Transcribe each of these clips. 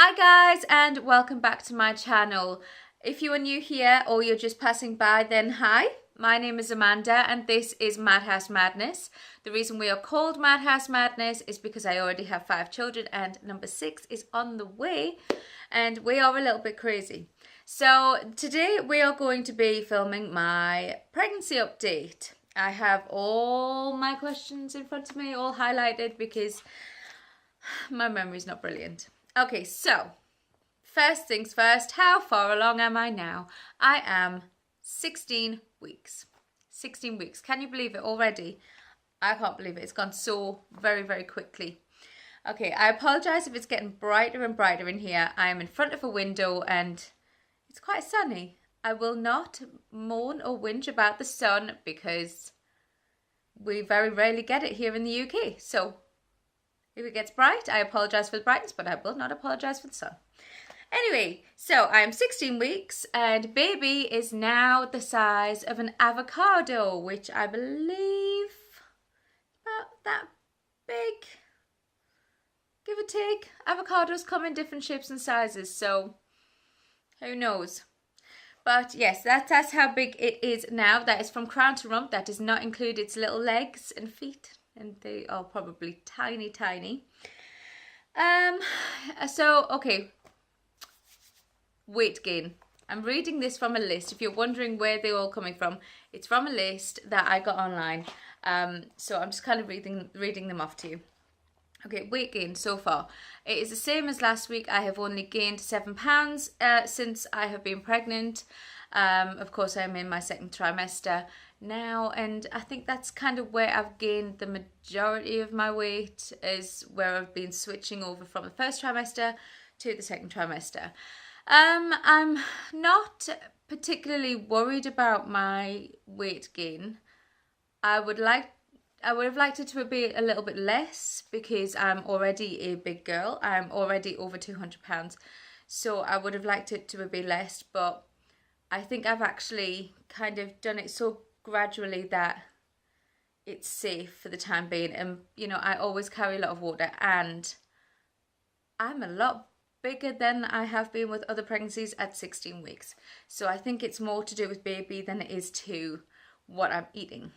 Hi guys, and welcome back to my channel. If you are new here or you're just passing by, then hi. My name is Amanda and this is Madhouse Madness. The reason we are called Madhouse Madness is because I already have 5 children and number 6 is on the way and we are a little bit crazy. So today we are going to be filming my pregnancy update. I have all my questions in front of me, all highlighted because my memory is not brilliant. Okay, so first things first, how far along am I now? I am 16 weeks. 16 weeks. Can you believe it already? I can't believe it. It's gone so very, very quickly. Okay, I apologise if it's getting brighter and brighter in here. I am in front of a window and it's quite sunny. I will not moan or whinge about the sun because we very rarely get it here in the UK. So if it gets bright, I apologise for the brightness, but I will not apologise for the sun. Anyway, so I am 16 weeks and baby is now the size of an avocado, which I believe about that big, give or take. Avocados come in different shapes and sizes, so who knows. But yes, that's how big it is now. That is from crown to rump. That does not include its little legs and feet. And they are probably tiny, tiny. So, okay. Weight gain. I'm reading this from a list. If you're wondering where they're all coming from, it's from a list that I got online. So I'm just kind of reading them off to you. Okay, weight gain so far. It is the same as last week. I have only gained 7 pounds since I have been pregnant. Of course, I'm in my 2nd trimester now, and I think that's kind of where I've gained the majority of my weight, is where I've been switching over from the 1st trimester to the 2nd trimester. I'm not particularly worried about my weight gain. I would have liked it to be a little bit less because I'm already a big girl. I'm already over 200 pounds. So I would have liked it to be less, but I think I've actually kind of done it so gradually that it's safe for the time being. And, you know, I always carry a lot of water and I'm a lot bigger than I have been with other pregnancies at 16 weeks. So I think it's more to do with baby than it is to what I'm eating.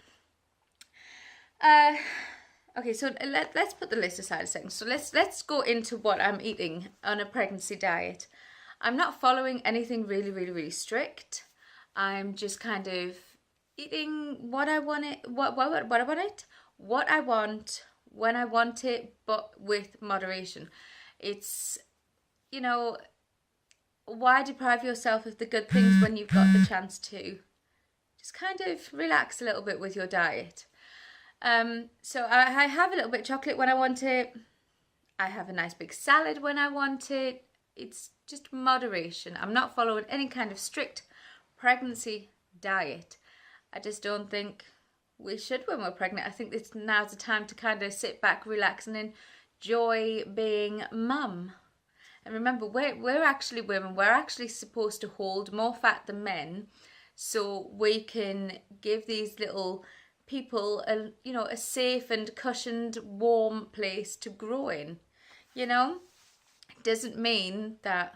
Okay, so let's put the list aside a second. So let's go into what I'm eating on a pregnancy diet. I'm not following anything really strict. I'm just kind of eating what I want it, what I want, when I want it, but with moderation. It's, you know, why deprive yourself of the good things when you've got the chance to just kind of relax a little bit with your diet. So I have a little bit of chocolate when I want it. I have a nice big salad when I want it. It's just moderation. I'm not following any kind of strict pregnancy diet. I just don't think we should when we're pregnant. I think now's the time to kind of sit back, relax and enjoy being mum. And remember, we're actually women. We're actually supposed to hold more fat than men so we can give these little people a safe and cushioned, warm place to grow in. You know, it doesn't mean that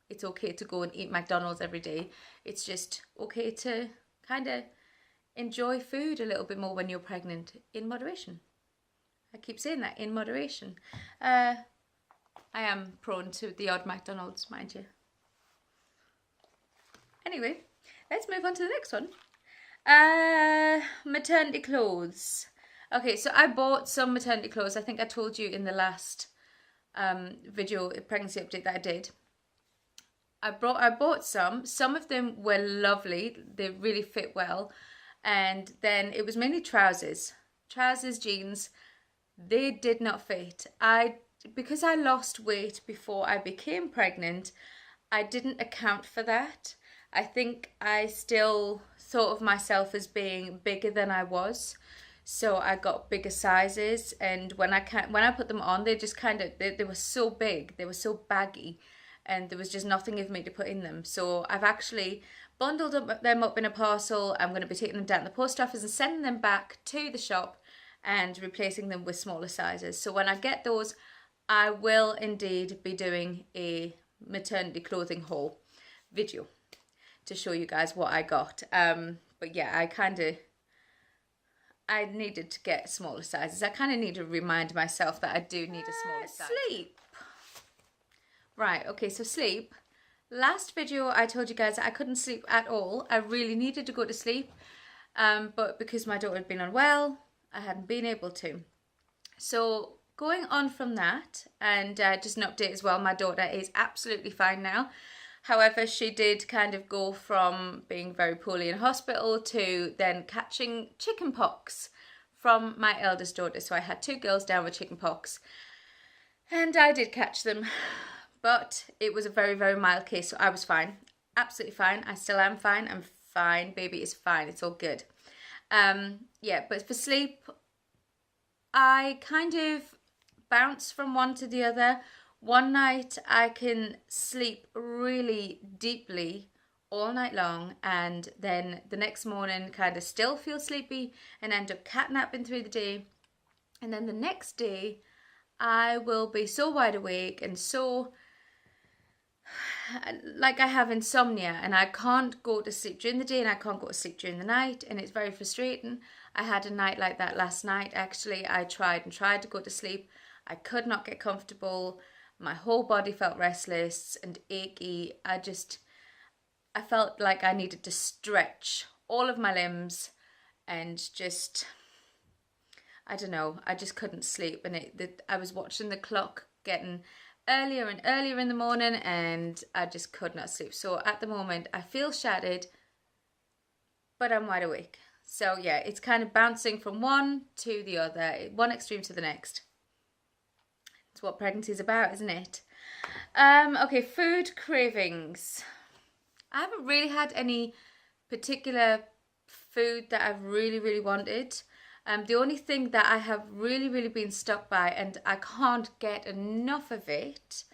it's okay to go and eat McDonald's every day. It's just okay to kind of enjoy food a little bit more when you're pregnant, in moderation. I keep saying that, in moderation. I am prone to the odd McDonald's, mind you. Anyway, let's move on to the next one. Maternity clothes. Okay, so I bought some maternity clothes. I think I told you in the last video, pregnancy update that I did. I bought some. Some of them were lovely. They really fit well. And then it was mainly trousers, jeans. They did not fit. Because I lost weight before I became pregnant, I didn't account for that. I think I still thought of myself as being bigger than I was. So I got bigger sizes, and when I put them on, they just kind of, they were so big, they were so baggy, and there was just nothing of me to put in them. So I've actually bundled them up in a parcel. I'm going to be taking them down to the post office and sending them back to the shop and replacing them with smaller sizes. So when I get those, I will indeed be doing a maternity clothing haul video to show you guys what I got. But yeah, I needed to get smaller sizes. I kind of need to remind myself that I do need a smaller size. Sleep. Right, okay, so sleep. Last video I told you guys that I couldn't sleep at all. I really needed to go to sleep, but because my daughter had been unwell, I hadn't been able to. So going on from that, and just an update as well, my daughter is absolutely fine now. However, she did kind of go from being very poorly in hospital to then catching chicken pox from my eldest daughter. So I had 2 girls down with chicken pox, and I did catch them, but it was a very, very mild case, so I was fine, absolutely fine. I still am fine. I'm fine. Baby is fine. It's all good. Yeah, but for sleep, I kind of bounce from one to the other. One night I can sleep really deeply all night long, and then the next morning kind of still feel sleepy and end up catnapping through the day. And then the next day I will be so wide awake and so like I have insomnia, and I can't go to sleep during the day and I can't go to sleep during the night, and it's very frustrating. I had a night like that last night. Actually, I tried to go to sleep. I could not get comfortable. My whole body felt restless and achy. I felt like I needed to stretch all of my limbs and just, I don't know, I just couldn't sleep. And I was watching the clock getting earlier and earlier in the morning, and I just could not sleep. So at the moment I feel shattered, but I'm wide awake. So yeah, it's kind of bouncing from one to the other, one extreme to the next. It's what pregnancy is about, isn't it? Okay, food cravings. I haven't really had any particular food that I've really, really wanted. The only thing that I have really, really been stuck by, and I can't get enough of it,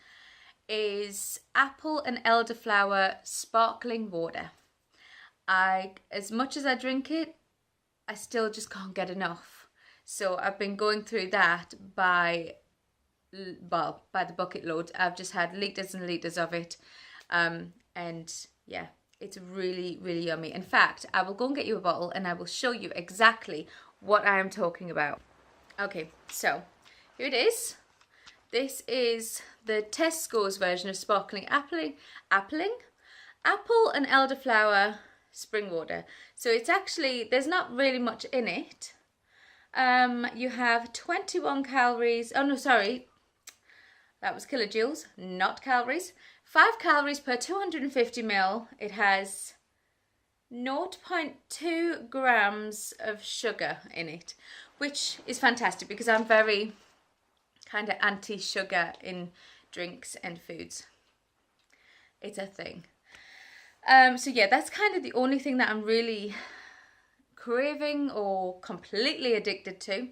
is apple and elderflower sparkling water. As much as I drink it, I still just can't get enough. So I've been going through that by the bucket load. I've just had litres and litres of it. And yeah, it's really, really yummy. In fact, I will go and get you a bottle and I will show you exactly what I am talking about. Okay, so here it is. This is the Tesco's version of sparkling apple and elderflower spring water. So it's actually, there's not really much in it. You have 21 calories. Oh no, sorry. That was kilojoules, not calories. 5 calories per 250 ml. It has 0.2 grams of sugar in it, which is fantastic because I'm very kind of anti-sugar in drinks and foods. It's a thing. So yeah, that's kind of the only thing that I'm really craving or completely addicted to.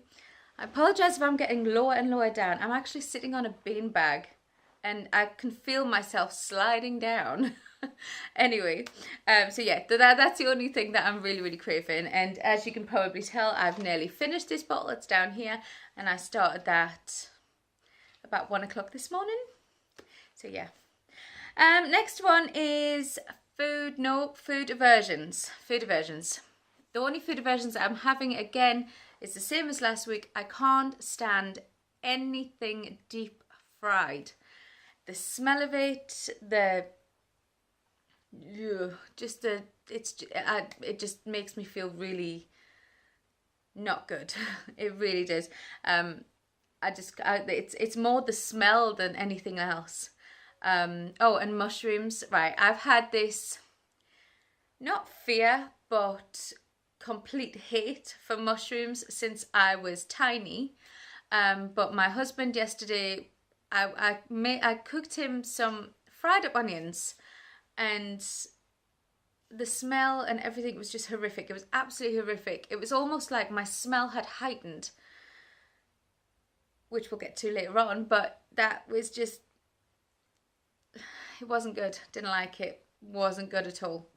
I apologise if I'm getting lower and lower down. I'm actually sitting on a beanbag and I can feel myself sliding down. Anyway, so yeah, that's the only thing that I'm really, really craving. And as you can probably tell, I've nearly finished this bottle. It's down here, and I started that about 1 o'clock this morning. So yeah. Next one is food aversions. Food aversions. The only food aversions that I'm having, again, is the same as last week. I can't stand anything deep fried. The smell of it, it just makes me feel really not good. It really does. It's more the smell than anything else. Oh, and mushrooms. Right, I've had this, not fear, but complete hate for mushrooms since I was tiny. But my husband yesterday, I cooked him some fried up onions, and the smell and everything was just horrific. It was absolutely horrific. It was almost like my smell had heightened, which we'll get to later on, but that was just, it wasn't good. Didn't like it. Wasn't good at all.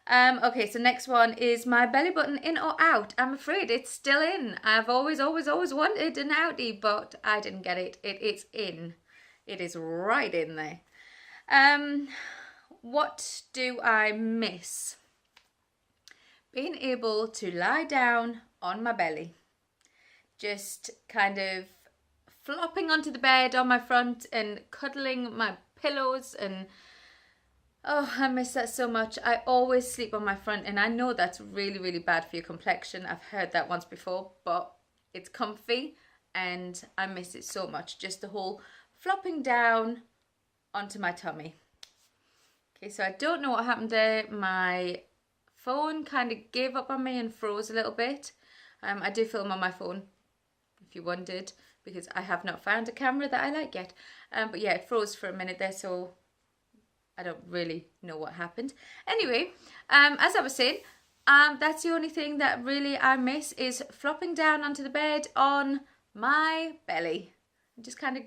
Okay, so next one is my belly button in or out? I'm afraid it's still in. I've always wanted an outie, but I didn't get it. It's in. It is right in there. What do I miss? Being able to lie down on my belly. Just kind of flopping onto the bed on my front and cuddling my pillows, and oh, I miss that so much. I always sleep on my front, and I know that's really, really bad for your complexion. I've heard that once before, but it's comfy and I miss it so much. Just the whole flopping down onto my tummy. Okay, so I don't know what happened there. My phone kind of gave up on me and froze a little bit. I do film on my phone, if you wondered, because I have not found a camera that I like yet. But yeah, it froze for a minute there, so I don't really know what happened. Anyway, as I was saying, that's the only thing that really I miss is flopping down onto the bed on my belly. Just kind of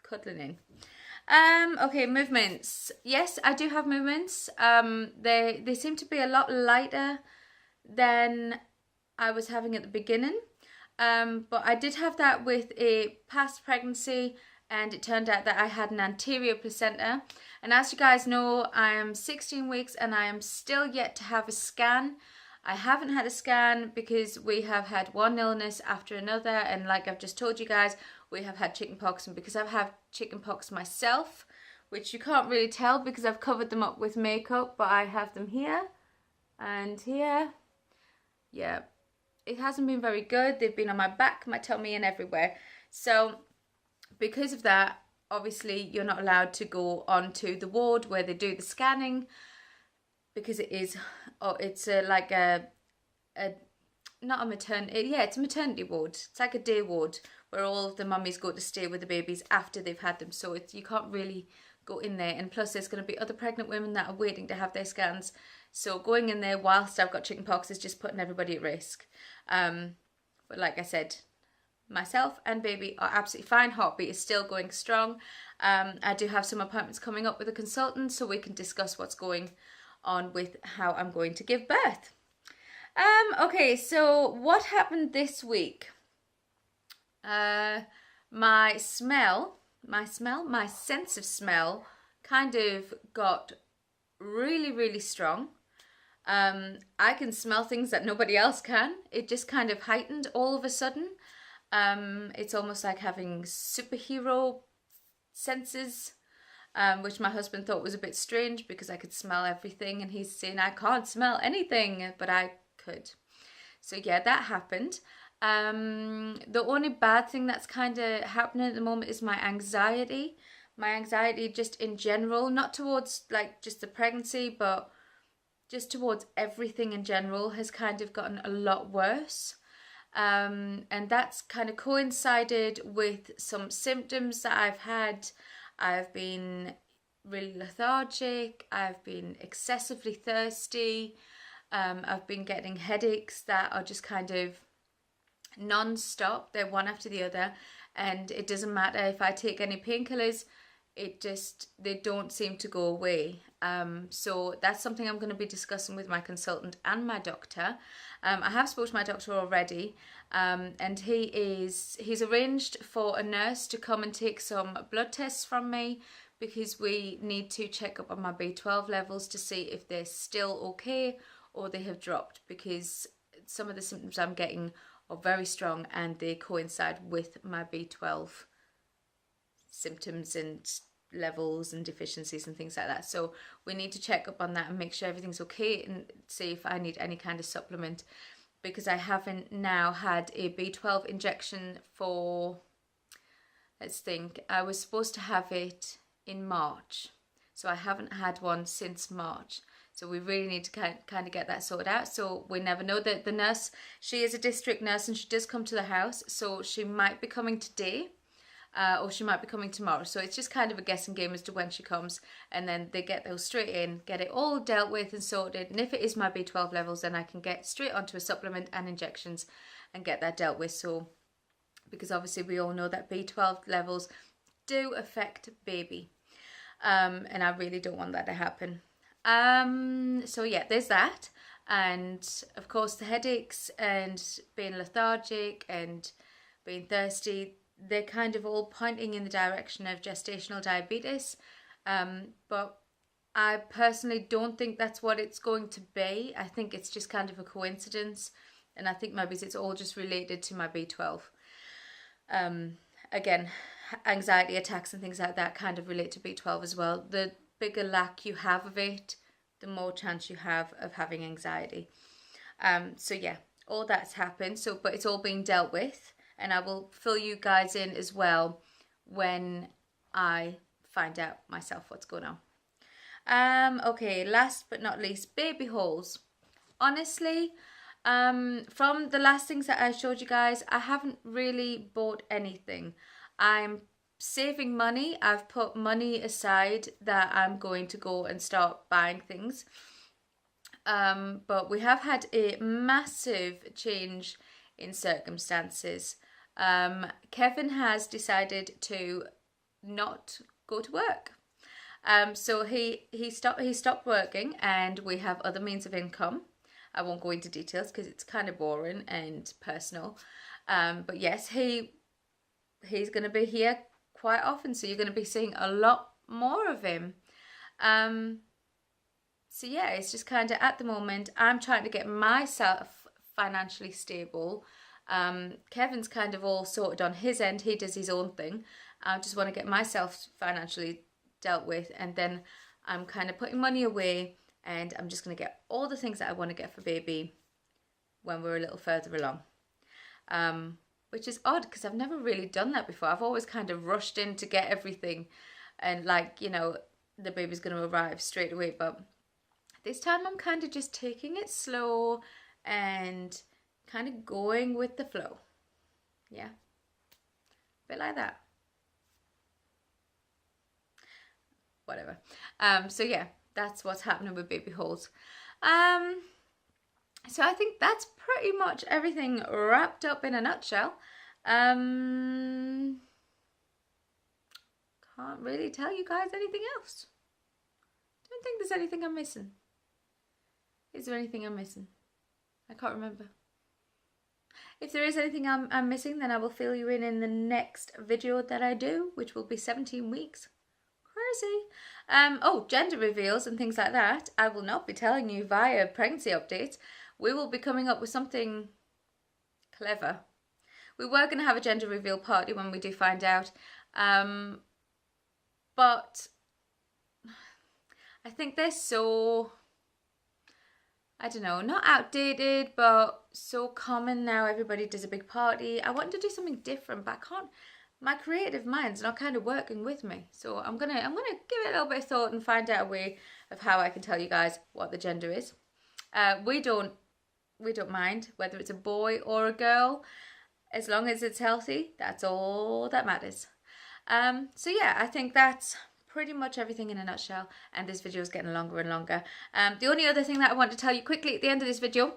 cuddling in. Okay, movements. Yes, I do have movements. They seem to be a lot lighter than I was having at the beginning. But I did have that with a past pregnancy, and it turned out that I had an anterior placenta. And as you guys know, I am 16 weeks and I am still yet to have a scan. I haven't had a scan because we have had one illness after another, and like I've just told you guys, we have had chickenpox, and because I've had chickenpox myself, which you can't really tell because I've covered them up with makeup, but I have them here and here. Yeah, it hasn't been very good. They've been on my back, my tummy, and everywhere. So because of that, obviously you're not allowed to go onto the ward where they do the scanning, because it is, it's like a not a maternity, yeah, it's a maternity ward. It's like a day ward where all of the mummies go to stay with the babies after they've had them. So you can't really go in there. And plus there's going to be other pregnant women that are waiting to have their scans. So going in there whilst I've got chickenpox is just putting everybody at risk. But like I said, myself and baby are absolutely fine. Heartbeat is still going strong. I do have some appointments coming up with a consultant so we can discuss what's going on with how I'm going to give birth. Okay, so what happened this week? My sense of smell kind of got really, really strong. I can smell things that nobody else can. It just kind of heightened all of a sudden. It's almost like having superhero senses, which my husband thought was a bit strange because I could smell everything, and he's saying I can't smell anything, but I could. So yeah, that happened. The only bad thing that's kind of happening at the moment is my anxiety. My anxiety just in general, not towards like just the pregnancy, but just towards everything in general has kind of gotten a lot worse. And that's kind of coincided with some symptoms that I've had. I've been really lethargic. I've been excessively thirsty. I've been getting headaches that are just kind of non-stop. They're one after the other, and it doesn't matter if I take any painkillers, they don't seem to go away. So that's something I'm going to be discussing with my consultant and my doctor. I have spoken to my doctor already, and he's arranged for a nurse to come and take some blood tests from me, because we need to check up on my B12 levels to see if they're still okay or they have dropped, because some of the symptoms I'm getting are very strong and they coincide with my B12 symptoms and levels and deficiencies and things like that. So we need to check up on that and make sure everything's okay, and see if I need any kind of supplement, because I haven't now had a B12 injection for, let's think, I was supposed to have it in March, so I haven't had one since March. So we really need to kind of get that sorted out. So we never know. That the nurse, she is a district nurse and she does come to the house, so she might be coming today, or she might be coming tomorrow. So it's just kind of a guessing game as to when she comes, and then they get those straight in, get it all dealt with and sorted. And if it is my B12 levels, then I can get straight onto a supplement and injections and get that dealt with. So, because obviously we all know that B12 levels do affect baby, and I really don't want that to happen. So yeah, there's that. And of course the headaches and being lethargic and being thirsty, they're kind of all pointing in the direction of gestational diabetes. But I personally don't think that's what it's going to be. I think it's just kind of a coincidence. And I think maybe it's all just related to my B12. Again, anxiety attacks and things like that kind of relate to B12 as well. The bigger lack you have of it, the more chance you have of having anxiety. So yeah, all that's happened. So, but it's all being dealt with, and I will fill you guys in as well when I find out myself what's going on. Okay, last but not least, baby hauls. Honestly, from the last things that I showed you guys, I haven't really bought anything. I'm saving money. I've put money aside that I'm going to go and start buying things. But we have had a massive change in circumstances. Kevin has decided to not go to work. So he stopped working, and we have other means of income. I won't go into details because it's kind of boring and personal. But yes, he's going to be here quite often, so you're going to be seeing a lot more of him. So yeah, it's just kind of at the moment I'm trying to get myself financially stable. Kevin's kind of all sorted on his end. He does his own thing. I just want to get myself financially dealt with, and then I'm kind of putting money away, and I'm just going to get all the things that I want to get for baby when we're a little further along. Which is odd because I've never really done that before. I've always kind of rushed in to get everything, and like, you know, the baby's going to arrive straight away. But this time I'm kind of just taking it slow and kind of going with the flow. Yeah, a bit like that. Whatever. So yeah, that's what's happening with baby hauls. So I think that's pretty much everything wrapped up in a nutshell. Can't really tell you guys anything else. Don't think there's anything I'm missing. Is there anything I'm missing? I can't remember. If there is anything I'm missing, then I will fill you in the next video that I do, which will be 17 weeks. Crazy. Oh, gender reveals and things like that, I will not be telling you via pregnancy updates. We will be coming up with something clever. We were going to have a gender reveal party when we do find out. But I think they're so, I don't know, not outdated, but so common now. Everybody does a big party. I want to do something different, but I can't. My creative mind's not kind of working with me. So I'm gonna give it a little bit of thought and find out a way of how I can tell you guys what the gender is. We don't mind whether it's a boy or a girl, as long as it's healthy. That's all that matters. So yeah, I think that's pretty much everything in a nutshell, and this video is getting longer and longer. The only other thing that I want to tell you quickly at the end of this video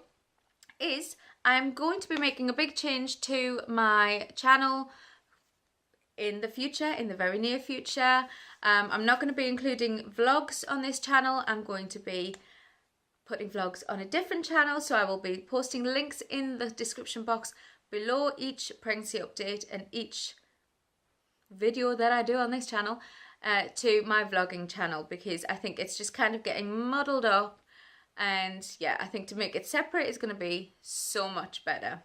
is I'm going to be making a big change to my channel in the future, in the very near future. I'm not going to be including vlogs on this channel. I'm going to be putting vlogs on a different channel, so I will be posting links in the description box below each pregnancy update and each video that I do on this channel to my vlogging channel, because I think it's just kind of getting muddled up, and yeah, I think to make it separate is going to be so much better.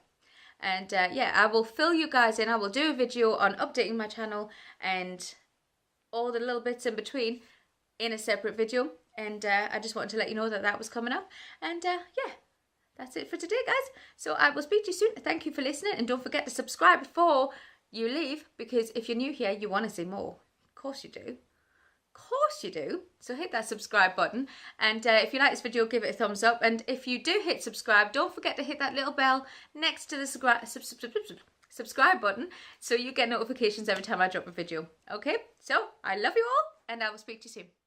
And yeah, I will fill you guys in. I will do a video on updating my channel and all the little bits in between in a separate video. And I just wanted to let you know that that was coming up. And yeah, that's it for today, guys. So I will speak to you soon. Thank you for listening. And don't forget to subscribe before you leave, because if you're new here, you want to see more. Of course you do. Of course you do. So hit that subscribe button, and if you like this video, give it a thumbs up. And if you do hit subscribe, don't forget to hit that little bell next to the subscribe button, so you get notifications every time I drop a video. Okay, so I love you all, and I will speak to you soon.